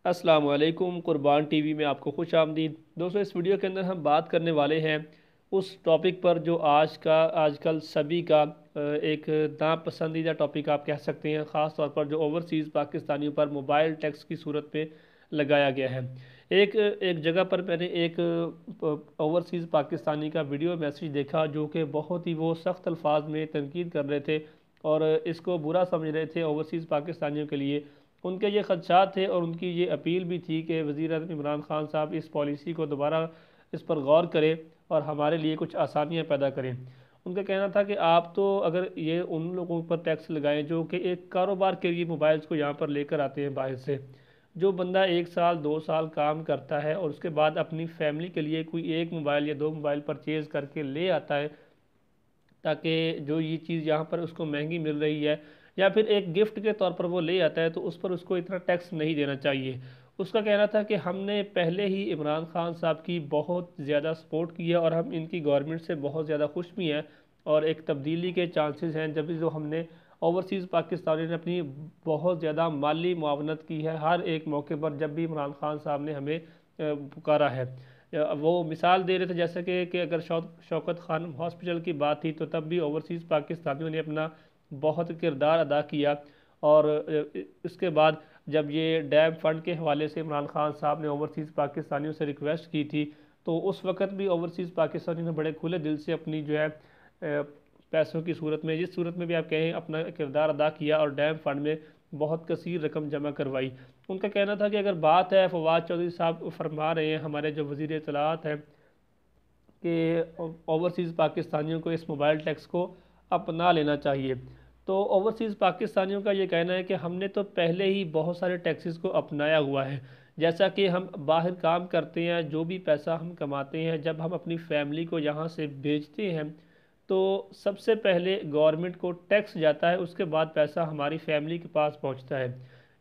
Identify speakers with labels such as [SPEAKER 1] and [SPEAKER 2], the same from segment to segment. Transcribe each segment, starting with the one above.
[SPEAKER 1] अस्सलाम वालेकुम। कुर्बान टीवी में आपको खुश आमदीद। दोस्तों, इस वीडियो के अंदर हम बात करने वाले हैं उस टॉपिक पर जो आजकल सभी का एक नापसंदीदा टॉपिक आप कह सकते हैं, ख़ास तौर पर जो ओवरसीज़ पाकिस्तानियों पर मोबाइल टैक्स की सूरत में लगाया गया है। एक एक जगह पर मैंने एक ओवरसीज़ पाकिस्तानी का वीडियो मैसेज देखा जो कि बहुत ही वो सख्त अल्फाज में तनकीद कर रहे थे और इसको बुरा समझ रहे थे ओवरसीज़ पाकिस्तानियों के लिए। उनके ये खदशात थे और उनकी ये अपील भी थी कि वज़ीर आज़म इमरान खान साहब इस पॉलिसी को दोबारा इस पर गौर करें और हमारे लिए कुछ आसानियाँ पैदा करें। उनका कहना था कि आप तो अगर ये उन लोगों पर टैक्स लगाएं जो कि एक कारोबार के लिए मोबाइल्स को यहाँ पर लेकर आते हैं बाहर से। जो बंदा 1 साल 2 साल काम करता है और उसके बाद अपनी फैमिली के लिए कोई एक मोबाइल या दो मोबाइल परचेज़ करके ले आता है, ताकि जो ये चीज़ यहाँ पर उसको महंगी मिल रही है या फिर एक गिफ्ट के तौर पर वो ले आता है, तो उस पर उसको इतना टैक्स नहीं देना चाहिए। उसका कहना था कि हमने पहले ही इमरान खान साहब की बहुत ज़्यादा सपोर्ट की है और हम इनकी गवर्नमेंट से बहुत ज़्यादा खुश भी हैं और एक तब्दीली के चांसेस हैं। जब भी जो हमने ओवरसीज़ पाकिस्तानी ने अपनी बहुत ज़्यादा माली मुआवनत की है हर एक मौके पर, जब भी इमरान खान साहब ने हमें पुकारा है। वो मिसाल दे रहे थे जैसे कि अगर शौकत खान हॉस्पिटल की बात थी, तो तब भी ओवरसीज़ पाकिस्तानियों ने अपना बहुत किरदार अदा किया। और इसके बाद जब ये डैम फंड के हवाले से इमरान खान साहब ने ओवरसीज़ पाकिस्तानियों से रिक्वेस्ट की थी, तो उस वक़्त भी ओवरसीज़ पाकिस्तानियों ने बड़े खुले दिल से अपनी जो है पैसों की सूरत में, जिस सूरत में भी आप कहें, अपना किरदार अदा किया और डैम फंड में बहुत कसीर रकम जमा करवाई। उनका कहना था कि अगर बात है, फवाद चौधरी साहब फरमा रहे हैं, हमारे जो वज़ीर इत्तलात हैं, कि ओवरसीज़ पाकिस्तानियों को इस मोबाइल टैक्स को अपना लेना चाहिए। तो ओवरसीज़ पाकिस्तानियों का ये कहना है कि हमने तो पहले ही बहुत सारे टैक्सेस को अपनाया हुआ है। जैसा कि हम बाहर काम करते हैं, जो भी पैसा हम कमाते हैं, जब हम अपनी फैमिली को यहाँ से भेजते हैं, तो सबसे पहले गवर्नमेंट को टैक्स जाता है, उसके बाद पैसा हमारी फैमिली के पास पहुँचता है।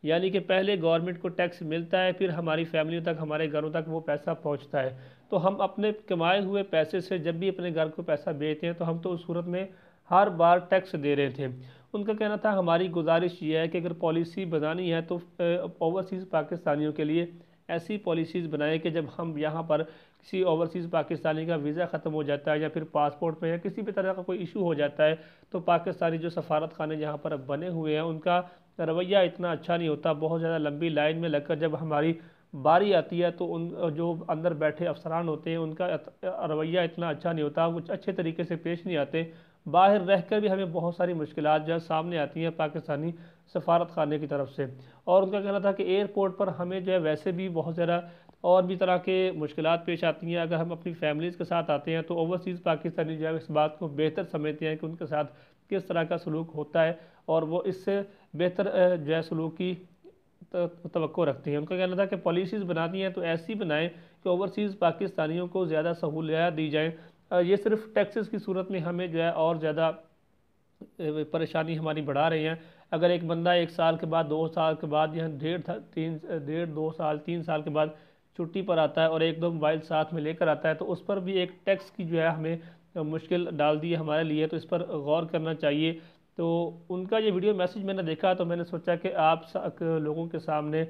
[SPEAKER 1] यानी कि पहले गवर्नमेंट को टैक्स मिलता है, फिर हमारी फैमिली तक, हमारे घरों तक वो पैसा पहुँचता है। तो हम अपने कमाए हुए पैसे से जब भी अपने घर को पैसा भेजते हैं, तो हम तो उस सूरत में हर बार टैक्स दे रहे थे। उनका कहना था हमारी गुजारिश ये है कि अगर पॉलिसी बनानी है तो ओवरसीज़ पाकिस्तानियों के लिए ऐसी पॉलिसीज़ बनाए कि जब हम यहाँ पर किसी ओवरसीज़ पाकिस्तानी का वीज़ा ख़त्म हो जाता है या फिर पासपोर्ट में या किसी भी तरह का कोई इशू हो जाता है, तो पाकिस्तानी जो सफारत खाने जहाँ पर अब बने हुए हैं, उनका रवैया इतना अच्छा नहीं होता। बहुत ज़्यादा लंबी लाइन में लगकर जब हमारी बारी आती है, तो उन जो अंदर बैठे अफसरान होते हैं, उनका रवैया इतना अच्छा नहीं होता, कुछ अच्छे तरीके से पेश नहीं आते। बाहर रह कर भी हमें बहुत सारी मुश्किलात जो है सामने आती हैं पाकिस्तानी सफारत खाने की तरफ से। और उनका कहना था कि एयरपोर्ट पर हमें जो है वैसे भी बहुत ज़्यादा और भी तरह के मुश्किलात पेश आती हैं। अगर हम अपनी फैमिलीज़ के साथ आते हैं, तो ओवरसीज़ पाकिस्तानी जो है इस बात को बेहतर समझते हैं कि उनके साथ किस तरह का सलूक होता है और वो इससे बेहतर जो है सलूक की तवक्को रखती हैं। उनका कहना था कि पॉलिसीज़ बनानी है तो ऐसी बनाएं कि ओवरसीज़ पाकिस्तानियों को ज़्यादा सहूलियत दी जाएँ। ये सिर्फ टैक्सेस की सूरत में हमें जो है और ज़्यादा परेशानी हमारी बढ़ा रहे हैं। अगर एक बंदा 1 साल के बाद, 2 साल के बाद या डेढ़ 2 साल 3 साल के बाद छुट्टी पर आता है और एक दो मोबाइल साथ में लेकर आता है, तो उस पर भी एक टैक्स की जो है हमें मुश्किल डाल दी है हमारे लिए, तो इस पर गौर करना चाहिए। तो उनका ये वीडियो मैसेज मैंने देखा, तो मैंने सोचा कि लोगों के सामने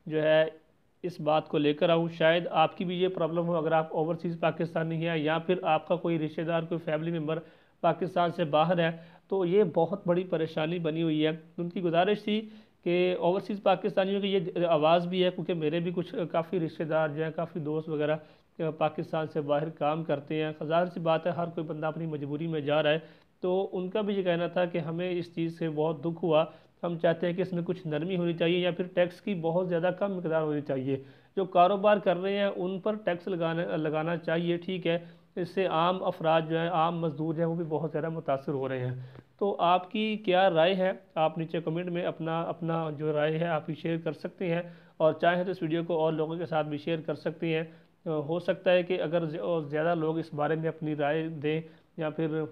[SPEAKER 1] जो है इस बात को लेकर आऊँ। शायद आपकी भी ये प्रॉब्लम हो, अगर आप ओवरसीज़ पाकिस्तानी हैं या फिर आपका कोई रिश्तेदार, कोई फैमिली मेम्बर पाकिस्तान से बाहर है, तो ये बहुत बड़ी परेशानी बनी हुई है। उनकी गुजारिश थी कि ओवरसीज़ पाकिस्तानियों की ये आवाज़ भी है, क्योंकि मेरे भी कुछ काफ़ी रिश्तेदार जो हैं, काफ़ी दोस्त वगैरह पाकिस्तान से बाहर काम करते हैं। ज़ाहिर सी बात है, हर कोई बंदा अपनी मजबूरी में जा रहा है। तो उनका भी ये कहना था कि हमें इस चीज़ से बहुत दुख हुआ। हम चाहते हैं कि इसमें कुछ नरमी होनी चाहिए या फिर टैक्स की बहुत ज़्यादा कम मकदार होनी चाहिए। जो कारोबार कर रहे हैं उन पर टैक्स लगाना चाहिए, ठीक है। इससे आम अफराद जो है, आम मजदूर जो हैं, वो भी बहुत ज़्यादा मुतासर हो रहे हैं। तो आपकी क्या राय है? आप नीचे कमेंट में अपना अपना जो राय है आप ही शेयर कर सकते हैं, और चाहें तो इस वीडियो को और लोगों के साथ भी शेयर कर सकते हैं। हो सकता है कि अगर ज़्यादा लोग इस बारे में अपनी राय दें या फिर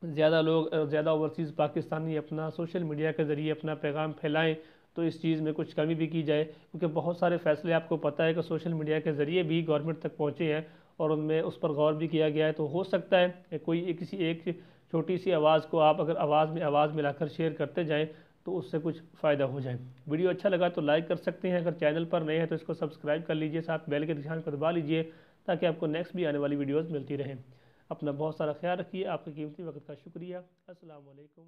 [SPEAKER 1] ज़्यादा ओवरसीज़ पाकिस्तानी अपना सोशल मीडिया के ज़रिए अपना पैगाम फैलाएं, तो इस चीज़ में कुछ कमी भी की जाए। क्योंकि बहुत सारे फ़ैसले आपको पता है कि सोशल मीडिया के ज़रिए भी गवर्नमेंट तक पहुँचे हैं और उनमें उस पर गौर भी किया गया है। तो हो सकता है कि किसी एक छोटी सी आवाज़ को आप अगर आवाज़ में आवाज़ मिलाकर शेयर करते जाएँ, तो उससे कुछ फ़ायदा हो जाए। वीडियो अच्छा लगा तो लाइक कर सकते हैं, अगर चैनल पर नए हैं तो इसको सब्सक्राइब कर लीजिए, साथ बेल के निशान को दबा लीजिए ताकि आपको नेक्स्ट भी आने वाली वीडियोज़ मिलती रहें। अपना बहुत सारा ख्याल रखिए। आपके कीमती वक्त का शुक्रिया। अस्सलाम वालेकुम।